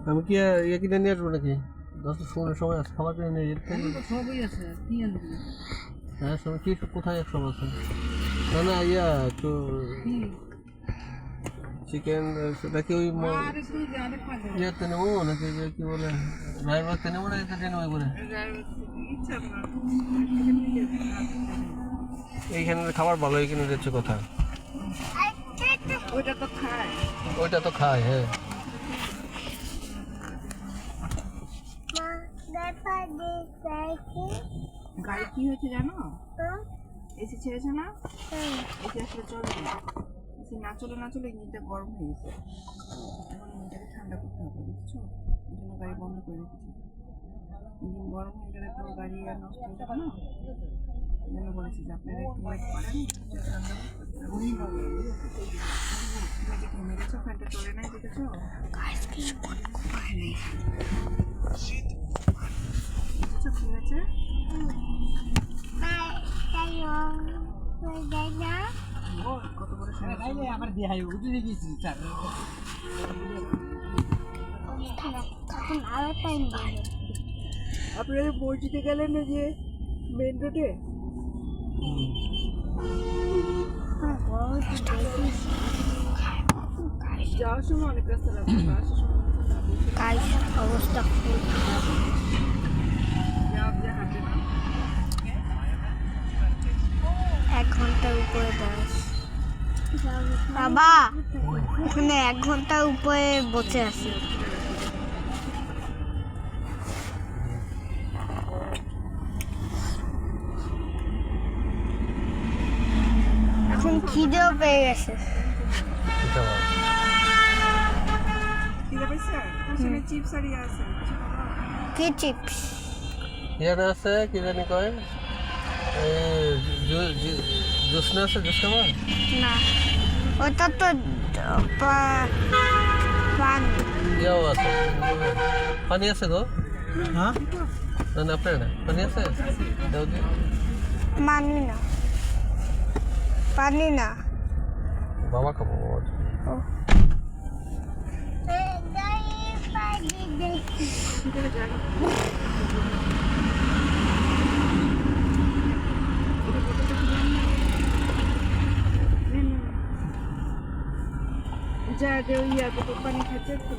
আমি কি ইয়ে কিনে নিয়ে আসবো নাকি? 10টার সময় আছে, খাবার কিনে নিয়ে যেতে সবই আছে, কি আনবি? হ্যাঁ সময় কি কোথায় সব আছে? না না ইয়া তো চিকেন নাকি ওই ইয়েতে নেবো নাকি কি বলে রায়বাগতে নেবো নাকি কেটে নেবো করে এইখানে খাবার ভালো, এইখানে যাচ্ছে কথা। ওইটা তো খায় হ্যাঁ। গাড়ি কি হয়েছে জানো? এসি ছেড়েছে না, এসি আসলে চলে না, এসি না চলে ইঞ্জিনটা গরম হয়ে গেছে। এখন ইঞ্জিনটাকে ঠান্ডা করতে হবে, বুঝছো? এই জন্য গাড়ি বন্ধ করে রেখেছি। ইঞ্জিন গরম হয়ে গেলে তো গাড়ি আর নষ্ট হয়ে যাবে না, এই জন্য বলেছি যে আপনারা একটু ওয়েট করেন। মেরেছো, ফ্যানটা চলে নাই, দেখেছো? কি হয়েছে? কত বড় আবার দিয়ে উঠে গেছি স্যার। আপনারা মসজিদে গেলেন না যে মেন রোডে, যাওয়ার সময় অনেক রাস্তা লাগবে, আসার সময় অবস্থা হাঁটে না। 1 ঘন্টার উপরে দাঁড়াস বাবা, এখানে 1 ঘন্টার উপরে বসে আছি। এখন খিদেও পেয়ে গেছে। চিপস আর ইয়ে আছে। কি চিপস? ইয়ার আছে কি জানি কয় জুস না আছে, জুস খাবার না, ওটা তো পানি। ইয়াও আছে, পানি আছে গো? হ্যাঁ না না আপনার না পানি আছে, দাও দি। পানি না, পানি না, বাবা খাবো বাবা। যা দে ইয়া তো পানি খাচ্ছে তো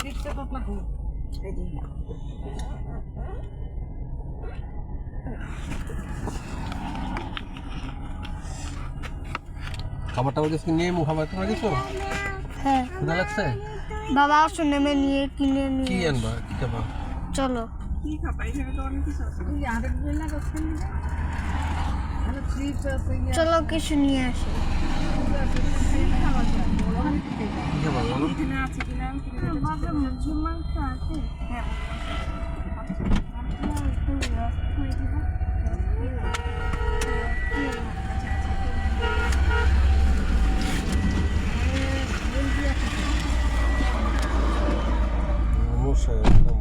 দেখতে তো লাগু এই যে খাবারটা কিছু নিয়ে খাবার তোমার কিছু হ্যাঁ ক্ষুধা লাগছে? বাবা আসুন নেমে নিয়ে কিনে কি নিয়ে আনবা, কি খাবা? চলো। কি খাবা? এখানে তো অনেক কিছু আছে, এই আরেক দিন না করছেন না, আরে চিপস আছে, চলো কিছু নিয়ে আসি। কি খাবা বলো? এখানে আছে কিনা বাবা মুরগির মাংস আছে? হ্যাঁ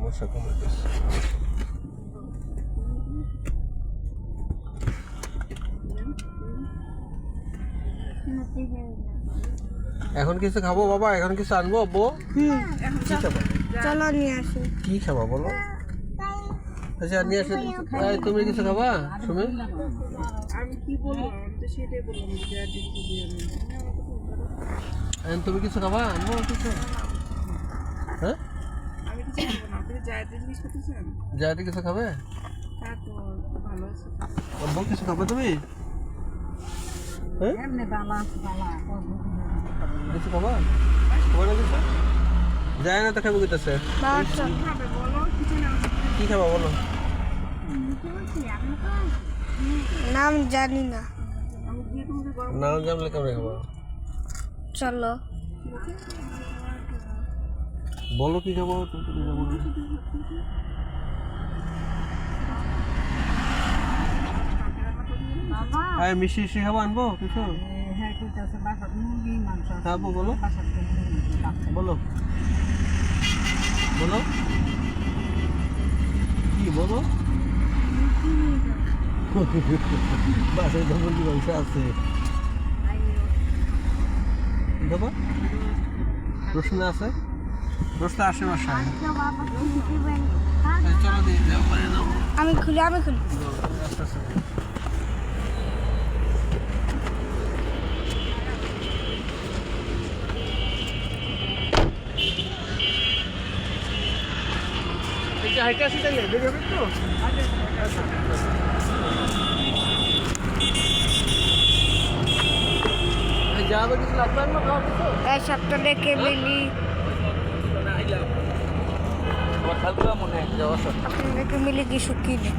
মশা কমে গেছে। এখন কিছু খাবো বাবা, এখন কিছু আনবো আব্বু? কি খাবা? চলো নিয়ে আসি। কি খাবা বলো? আচ্ছা নিয়ে আসো। তুমি কিছু খাবা তুমি? আমি কি বলবো, আমি তো সেটাই বললাম যে আর কিছু দিয়ে তুমি কিছু খাবা? আনবো কিছু? হ্যাঁ আমি কিছু খাবো না, আপনি জায়গা জিনিস করতেছেন, জায়গাতে কিছু খাবে? হ্যাঁ তো ভালো আছে। আব্বু কিছু খাবে তুমি? হ্যাঁ এমনি বালা কিছু খাবা? খাবা না কিছু? যায় না তো খাবো কিতাছে? বাবা চল। খাবে বলো, কিছু না কি খাবা বলো? নাম জানি না। আমি দিয়ে তোমাকে গরম নাম জানলে কেমন খাবা? চলো বলো কি খাবো, তুমি তো যাবো না। বাবা আয় মিষ্টি খাবো, আনবো কিছু? হ্যাঁ ঠিক আছে, বাসার মুরগি মাংস খাবো বলো, বাসার বলো বলো কি বলো? বাসায় তো মুরগি মাংস আছে বাবা রসুন আছে রসুন আসে বাসায় চলো দিয়ে যাও পারে না আমি খুলি আস্তে আস্তে হাইটা আসি তাইলে দেখে তো যাবে কিছু লাগবে না খাওয়া কিছু এই সপ্তাহ দেখে মিলি আমার খালগুলো মনে হয় যাওয়া আপনাদেরকে মিলি কিছু কিনে